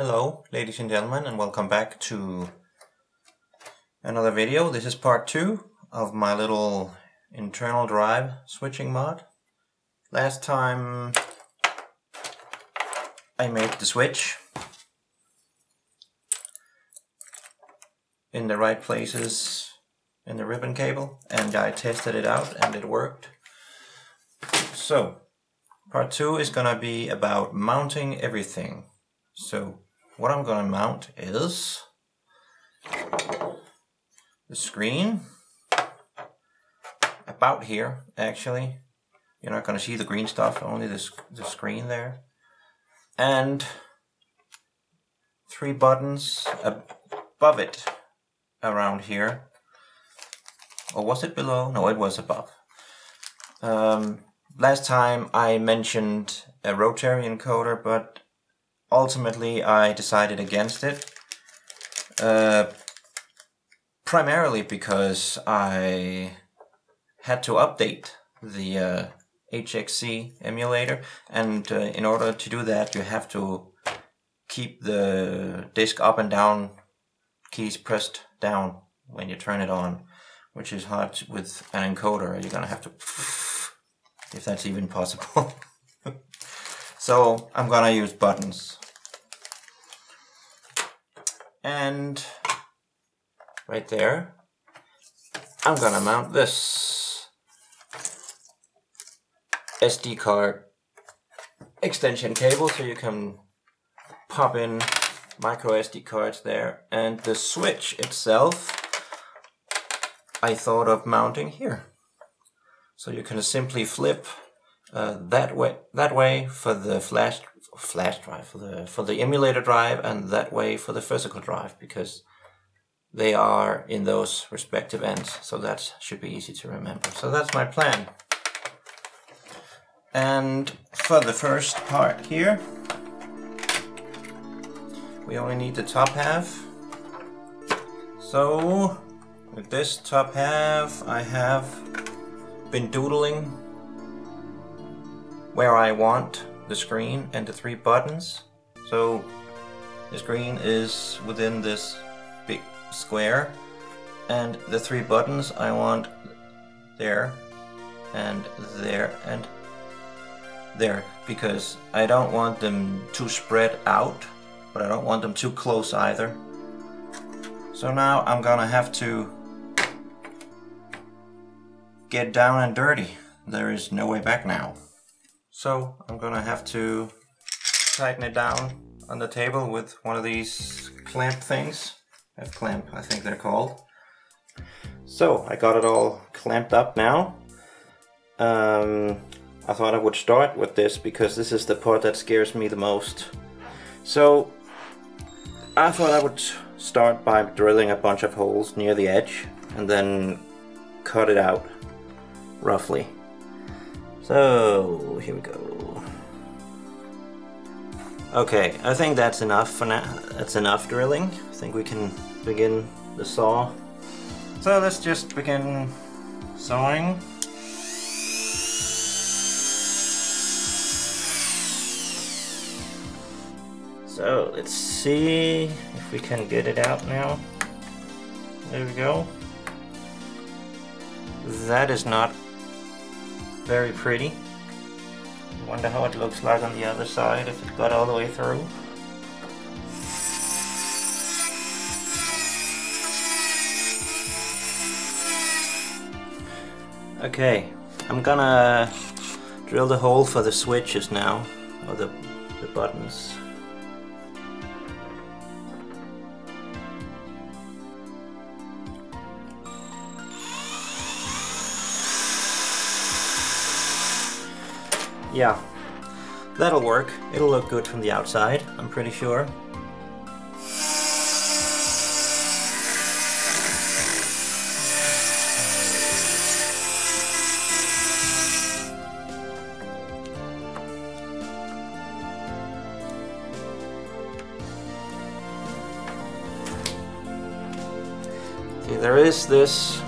Hello, ladies and gentlemen, and welcome back to another video. This is part 2 of my little internal drive switching mod. Last time I made the switch in the right places in the ribbon cable, and I tested it out and it worked. So, part 2 is gonna be about mounting everything. So, what I'm gonna mount is the screen, about here actually. You're not gonna see the green stuff, only the screen there. And 3 buttons above it, around here. Or was it below? No, it was above. Last time I mentioned a rotary encoder, but ultimately I decided against it. Primarily because I had to update the HXC emulator, and in order to do that you have to keep the disk up and down keys pressed down when you turn it on, which is hard with an encoder. You're gonna have to, if that's even possible. So I'm gonna use buttons. And right there, I'm gonna mount this SD card extension cable, so you can pop in micro SD cards there. And the switch itself I thought of mounting here. So you can simply flip that way for the flash drive, for the emulator drive, and that way for the physical drive, because they are in those respective ends. So that should be easy to remember. So that's my plan. And for the first part here, we only need the top half. So with this top half, I have been doodling where I want the screen and the 3 buttons. So the screen is within this big square, and the 3 buttons I want there and there and there, because I don't want them too spread out, but I don't want them too close either. So now I'm gonna have to get down and dirty. There is no way back now. So I'm gonna have to tighten it down on the table with one of these clamp things. F-clamp, I think they're called. So I got it all clamped up now. I thought I would start with this because this is the part that scares me the most. So I thought I would start by drilling a bunch of holes near the edge and then cut it out roughly. So here we go. Okay, I think that's enough for now. That's enough drilling. I think we can begin the saw. So let's just begin sawing. So let's see if we can get it out now. There we go. That is not very pretty. I wonder how it looks like on the other side if it got all the way through. Okay, I'm gonna drill the hole for the switches now, or the buttons. Yeah, that'll work. It'll look good from the outside, I'm pretty sure. See, there is this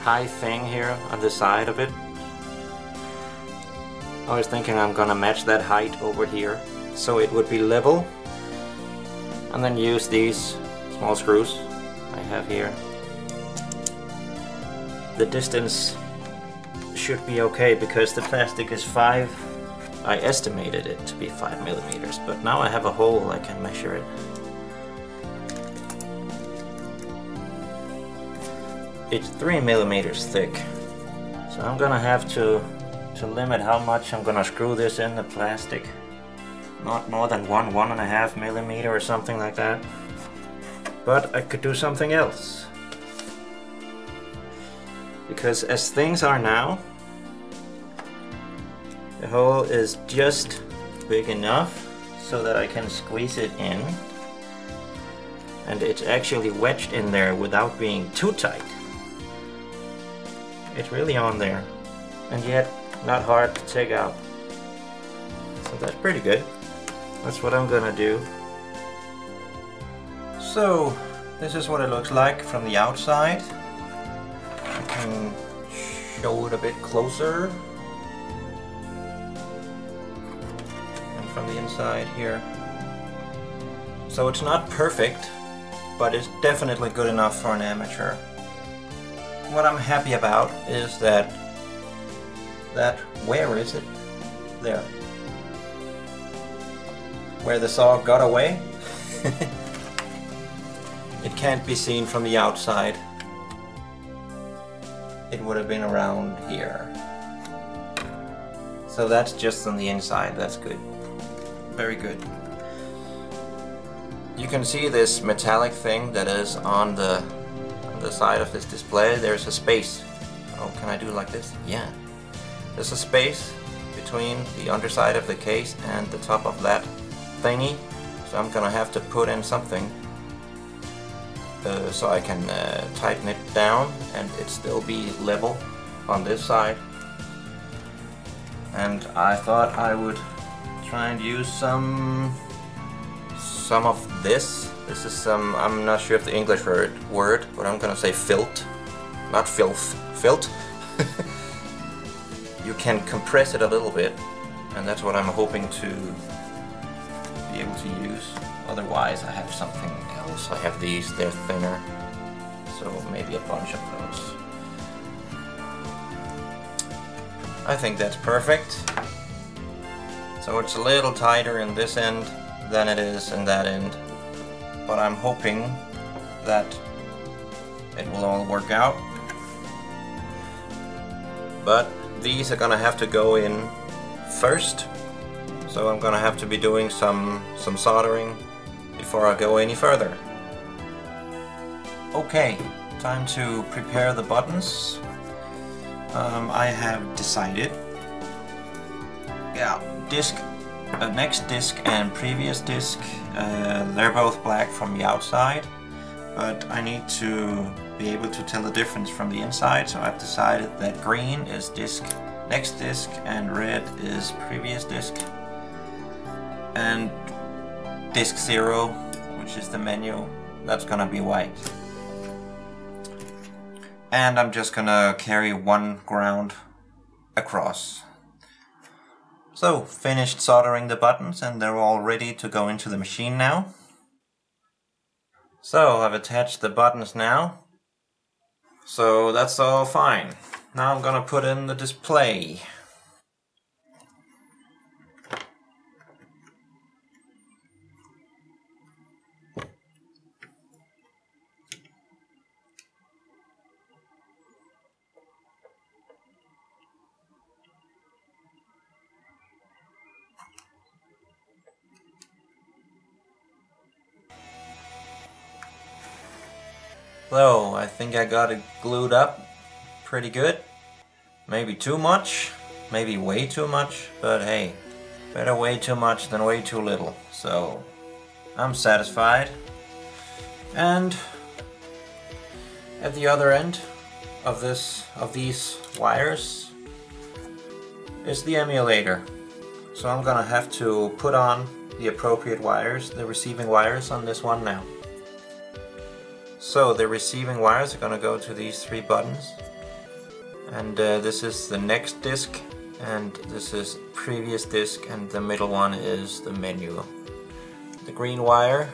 high thing here on the side of it. I was thinking I'm gonna match that height over here so it would be level, and then use these small screws I have here. The distance should be okay because the plastic is 5. I estimated it to be 5 millimeters, but now I have a hole I can measure it. It's 3 millimeters thick, so I'm gonna have to limit how much I'm gonna screw this in the plastic. Not more than 1.5 millimeter or something like that. But I could do something else. Because as things are now, the hole is just big enough so that I can squeeze it in. And it's actually wedged in there without being too tight. It's really on there, and yet not hard to take out. So that's pretty good. That's what I'm gonna do. So this is what it looks like from the outside. I can show it a bit closer. And from the inside here. So it's not perfect, but it's definitely good enough for an amateur. What I'm happy about is that where is it? There. Where the saw got away. It can't be seen from the outside. It would have been around here. So that's just on the inside. That's good. Very good. You can see this metallic thing that is on the side of this display. There's a space. Oh, can I do it like this? Yeah. There's a space between the underside of the case and the top of that thingy. So I'm gonna have to put in something so I can tighten it down and it still be level on this side. And I thought I would try and use some of this. This is some, I'm not sure of the English word, but I'm gonna say filt. Not filth. Filt. You can compress it a little bit, and that's what I'm hoping to be able to use. Otherwise I have something else. I have these, they're thinner, so maybe a bunch of those. I think that's perfect. So it's a little tighter in this end than it is in that end, but I'm hoping that it will all work out. But these are gonna have to go in first, so I'm gonna have to be doing some soldering before I go any further. Okay, time to prepare the buttons. I have decided, next disc and previous disc, they're both black from the outside, but I need to be able to tell the difference from the inside, so I've decided that green is next disc and red is previous disc, and disc 0, which is the menu, that's gonna be white. And I'm just gonna carry one ground across. So, finished soldering the buttons and they're all ready to go into the machine now. So, I've attached the buttons now. So that's all fine. Now I'm gonna put in the display. So, I think I got it glued up pretty good. Maybe too much, maybe way too much, but hey, better way too much than way too little. So, I'm satisfied. And at the other end of these wires is the emulator. So I'm gonna have to put on the appropriate wires, the receiving wires on this one now. So the receiving wires are going to go to these 3 buttons, and this is the next disc and this is previous disk, and the middle one is the menu. The green wire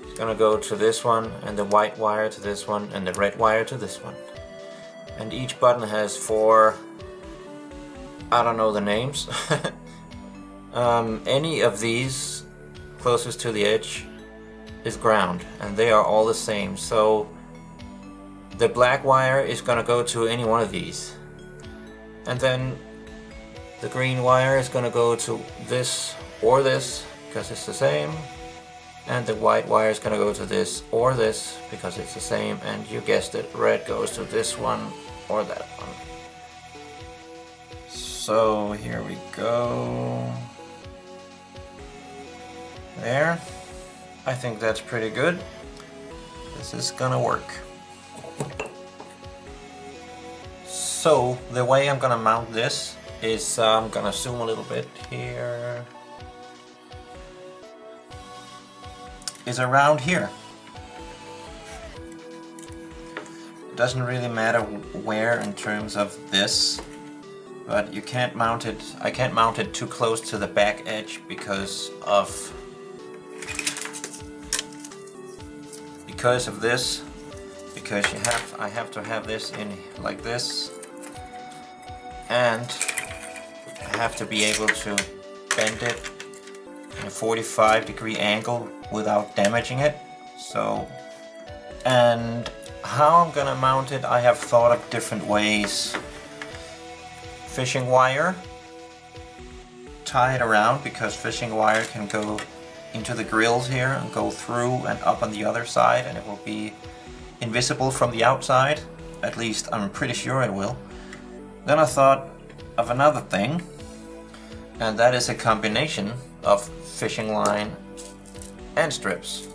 is gonna go to this one, and the white wire to this one, and the red wire to this one. And each button has 4, I don't know the names. Any of these closest to the edge is ground, and they are all the same. So the black wire is gonna go to any one of these, and then the green wire is gonna go to this or this because it's the same, and the white wire is gonna go to this or this because it's the same, and you guessed it, red goes to this one or that one. So here we go. There. I think that's pretty good. This is gonna work. So the way I'm gonna mount this is I'm gonna zoom a little bit here. Is around here. It doesn't really matter where in terms of this, but you can't mount it. I can't mount it too close to the back edge because of this. Because I have to have this in like this, and I have to be able to bend it in a 45-degree angle without damaging it. So, and how I'm gonna mount it, I have thought of different ways. Fishing wire, tie it around, because fishing wire can go into the grills here and go through and up on the other side, and it will be invisible from the outside. At least I'm pretty sure it will. Then I thought of another thing, and that is a combination of fishing line and strips.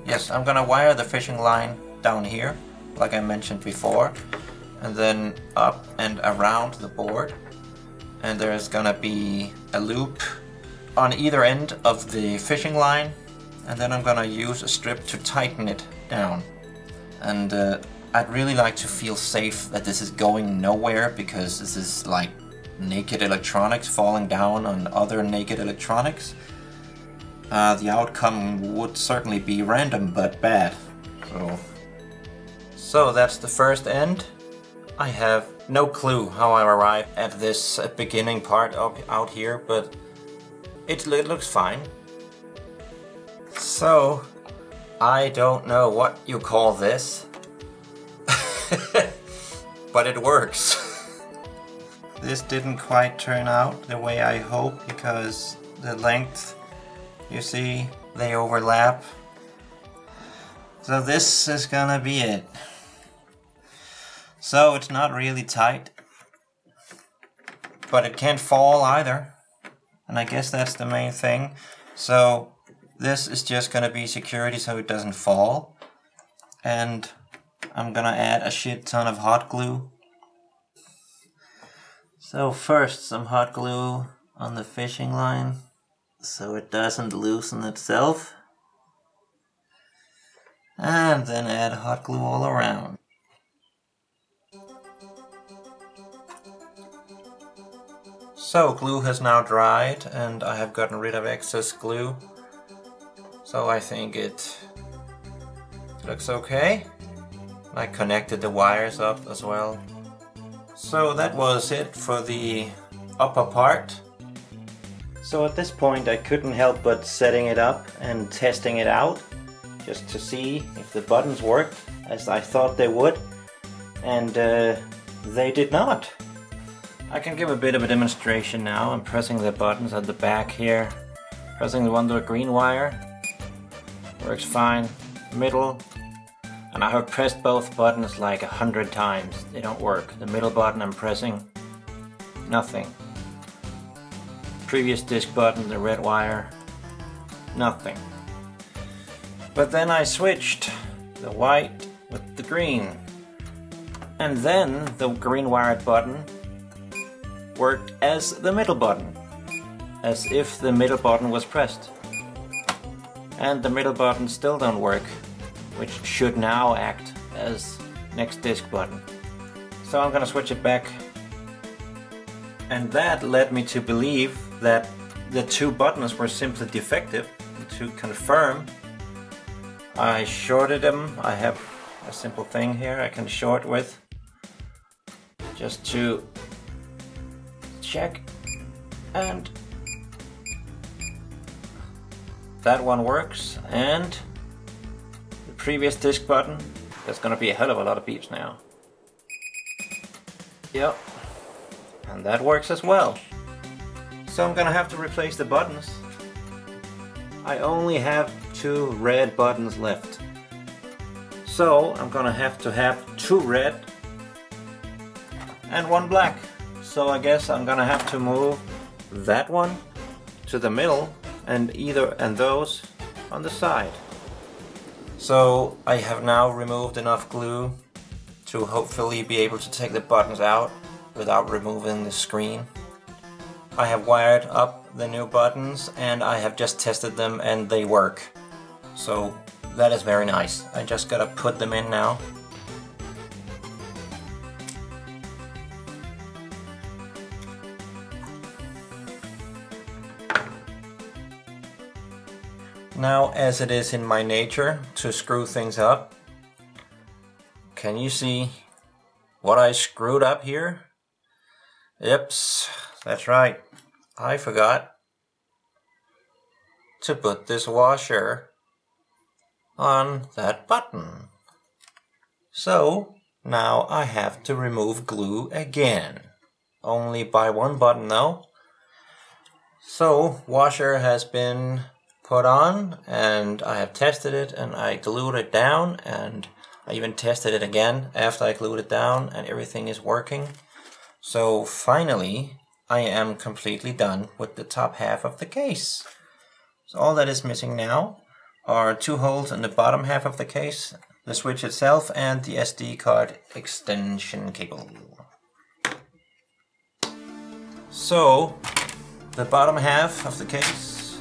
Yes, I'm gonna wire the fishing line down here, like I mentioned before, and then up and around the board. And there's gonna be a loop on either end of the fishing line, and then I'm gonna use a strip to tighten it down. And I'd really like to feel safe that this is going nowhere, because this is like naked electronics falling down on other naked electronics. The outcome would certainly be random but bad. So that's the first end. I have no clue how I arrived at this beginning part out here, but it looks fine. So, I don't know what you call this, but it works. This didn't quite turn out the way I hoped, because the length, you see, they overlap. So this is gonna be it. So it's not really tight, but it can't fall either, and I guess that's the main thing. So this is just gonna be security so it doesn't fall, and I'm gonna add a shit ton of hot glue. So first some hot glue on the fishing line so it doesn't loosen itself, and then add hot glue all around. So glue has now dried, and I have gotten rid of excess glue, so I think it looks okay. I connected the wires up as well. So that was it for the upper part. So at this point I couldn't help but setting it up and testing it out, just to see if the buttons worked as I thought they would, and they did not. I can give a bit of a demonstration now. I'm pressing the buttons at the back here. Pressing the one with the green wire. Works fine. Middle. And I have pressed both buttons like 100 times. They don't work. The middle button I'm pressing. Nothing. Previous disc button, the red wire. Nothing. But then I switched the white with the green. And then the green wired button worked as the middle button, as if the middle button was pressed. And the middle button still don't work, which should now act as next disc button. So I'm gonna switch it back And that led me to believe that the two buttons were simply defective. To confirm, I shorted them. I have a simple thing here I can short with, just to check, and that one works. And the previous disc button, there's gonna be a hell of a lot of beeps now. Yep, and that works as well. So I'm gonna have to replace the buttons. I only have 2 red buttons left. So I'm gonna have to have 2 red and 1 black. So I guess I'm gonna have to move that one to the middle and those on the side. So I have now removed enough glue to hopefully be able to take the buttons out without removing the screen. I have wired up the new buttons and I have just tested them and they work. So that is very nice. I just gotta put them in now. Now, as it is in my nature to screw things up, can you see what I screwed up here? Yep, that's right. I forgot to put this washer on that button. So now I have to remove glue again. Only by 1 button though. So washer has been put on and I have tested it and I glued it down, and I even tested it again after I glued it down and everything is working. So finally I am completely done with the top half of the case. So all that is missing now are 2 holes in the bottom half of the case, the switch itself, and the SD card extension cable. So the bottom half of the case,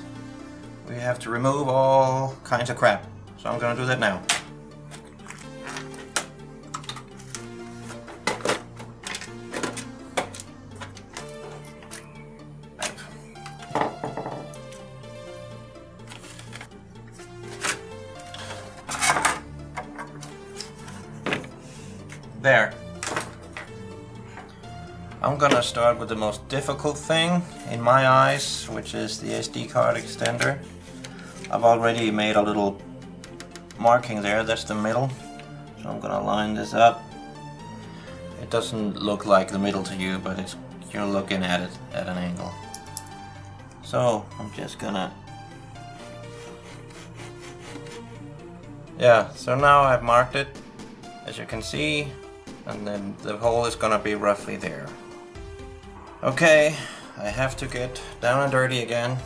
we have to remove all kinds of crap. So I'm gonna do that now. There. I'm gonna start with the most difficult thing in my eyes, which is the SD card extender. I've already made a little marking there, that's the middle. So I'm gonna line this up. It doesn't look like the middle to you, but you're looking at it at an angle. So I'm just gonna... Yeah, so now I've marked it, as you can see. And then the hole is gonna be roughly there. Okay, I have to get down and dirty again.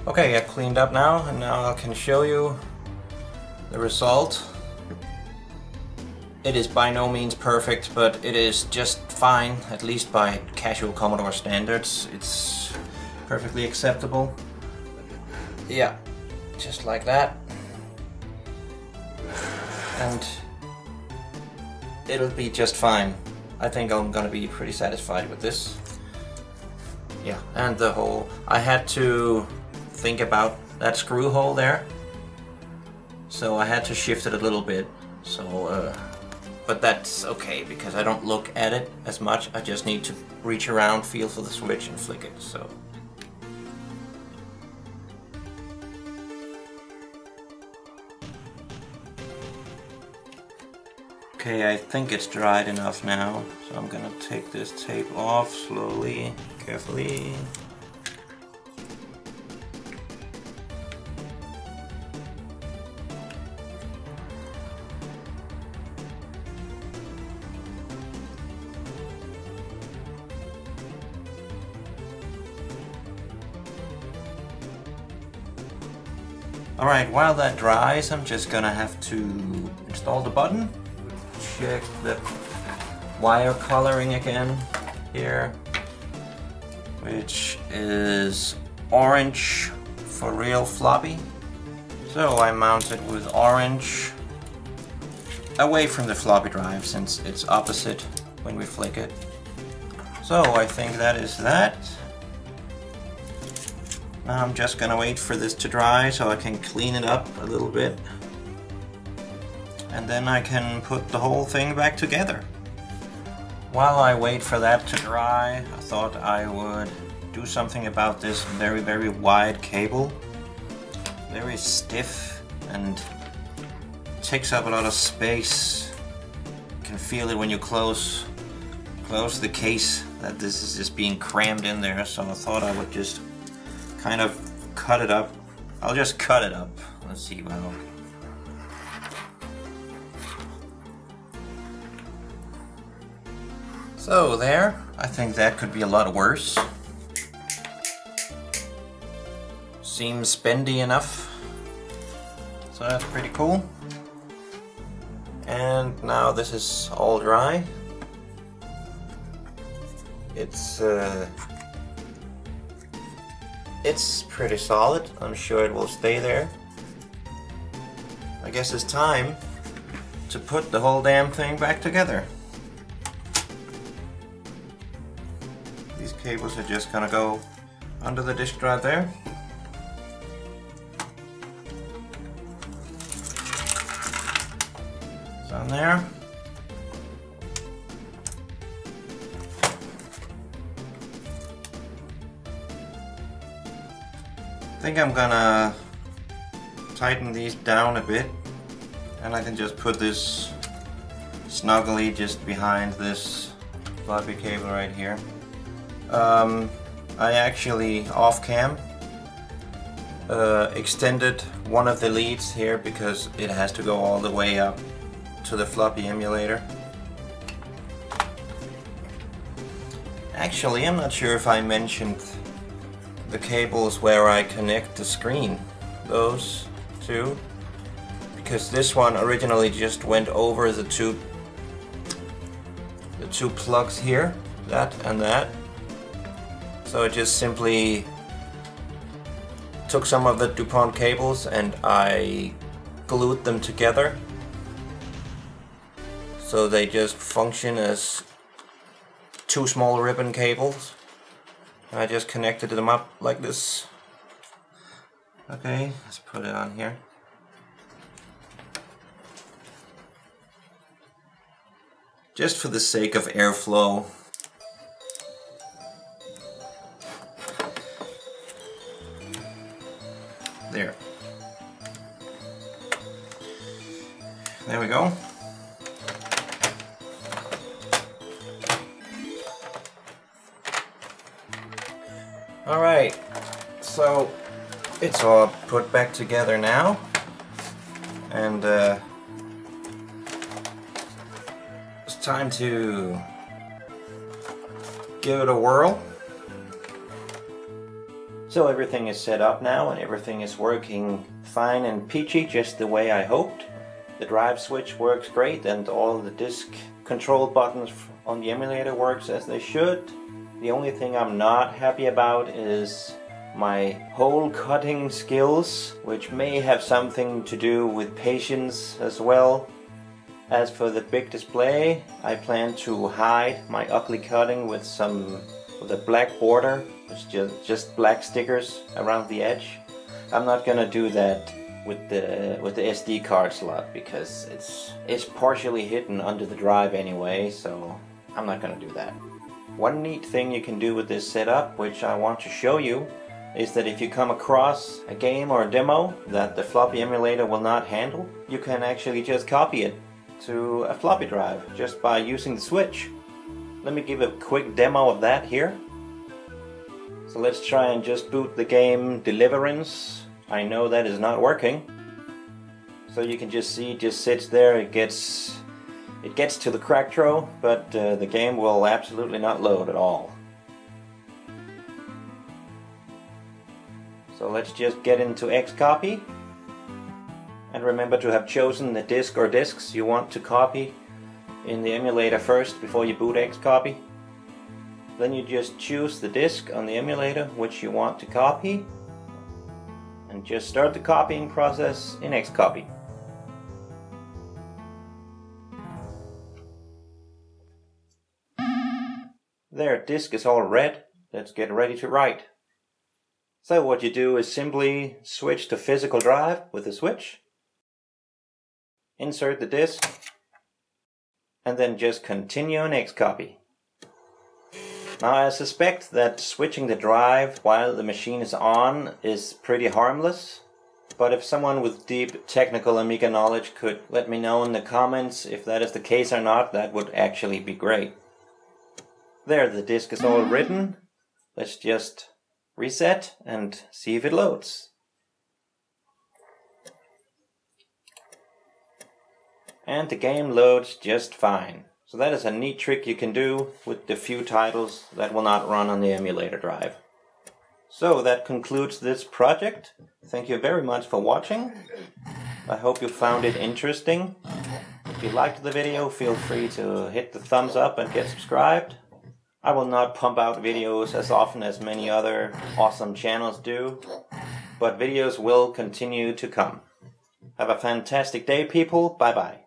Okay, I've cleaned up now, and now I can show you the result. It is by no means perfect, but it is just fine, at least by casual Commodore standards. It's perfectly acceptable. Yeah, just like that. And it'll be just fine. I think I'm gonna be pretty satisfied with this. Yeah, and the hole. I had to think about that screw hole there. So I had to shift it a little bit. So, but that's okay, because I don't look at it as much. I just need to reach around, feel for the switch, and flick it, so. Okay, I think it's dried enough now, so I'm gonna take this tape off slowly, carefully. Alright, while that dries, I'm just gonna have to install the button. Check the wire coloring again here. which is orange for real floppy. So I mount it with orange away from the floppy drive since it's opposite when we flick it. So I think that is that. Now I'm just gonna wait for this to dry so I can clean it up a little bit. And then I can put the whole thing back together. While I wait for that to dry, I thought I would do something about this very, very wide cable. Very stiff and takes up a lot of space. You can feel it when you close the case that this is just being crammed in there, so I thought I would just kind of cut it up. I'll just cut it up. Let's see how. So there, I think that could be a lot worse. Seems spendy enough. So that's pretty cool. And now this is all dry. It's pretty solid. I'm sure it will stay there. I guess it's time to put the whole damn thing back together. These cables are just gonna go under the disk drive there. It's on there. I think I'm gonna tighten these down a bit, and I can just put this snugly just behind this floppy cable right here. I actually off cam extended one of the leads here because it has to go all the way up to the floppy emulator. Actually, I'm not sure if I mentioned the cables where I connect the screen, those two, because this one originally just went over the two plugs here, that and that. So I just simply took some of the DuPont cables and I glued them together so they just function as two small ribbon cables. I just connected them up like this. Okay, let's put it on here. Just for the sake of airflow. There. There we go. Alright, so it's all put back together now, and it's time to give it a whirl. So everything is set up now and everything is working fine and peachy, just the way I hoped. The drive switch works great and all the disk control buttons on the emulator works as they should. The only thing I'm not happy about is my hole cutting skills, which may have something to do with patience as well. As for the big display, I plan to hide my ugly cutting with a black border, it's just black stickers around the edge. I'm not gonna do that with the SD card slot because it's partially hidden under the drive anyway, so I'm not gonna do that. One neat thing you can do with this setup, which I want to show you, is that if you come across a game or a demo that the floppy emulator will not handle, you can actually just copy it to a floppy drive just by using the switch. Let me give a quick demo of that here. So let's try and just boot the game Deliverance. I know that is not working. So you can just see it just sits there, it gets to the crack throw, but the game will absolutely not load at all. So let's just get into Xcopy. And remember to have chosen the disk or disks you want to copy in the emulator first before you boot Xcopy. Then you just choose the disk on the emulator which you want to copy, and just start the copying process in Xcopy. There, disk is all red. Let's get ready to write. So what you do is simply switch to physical drive with the switch, insert the disk, and then just continue in Xcopy. Now I suspect that switching the drive while the machine is on is pretty harmless, but if someone with deep technical Amiga knowledge could let me know in the comments if that is the case or not, that would actually be great. There, the disk is all written. Let's just reset and see if it loads. And the game loads just fine. So that is a neat trick you can do with the few titles that will not run on the emulator drive. So that concludes this project. Thank you very much for watching. I hope you found it interesting. If you liked the video, feel free to hit the thumbs up and get subscribed. I will not pump out videos as often as many other awesome channels do, but videos will continue to come. Have a fantastic day, people. Bye bye.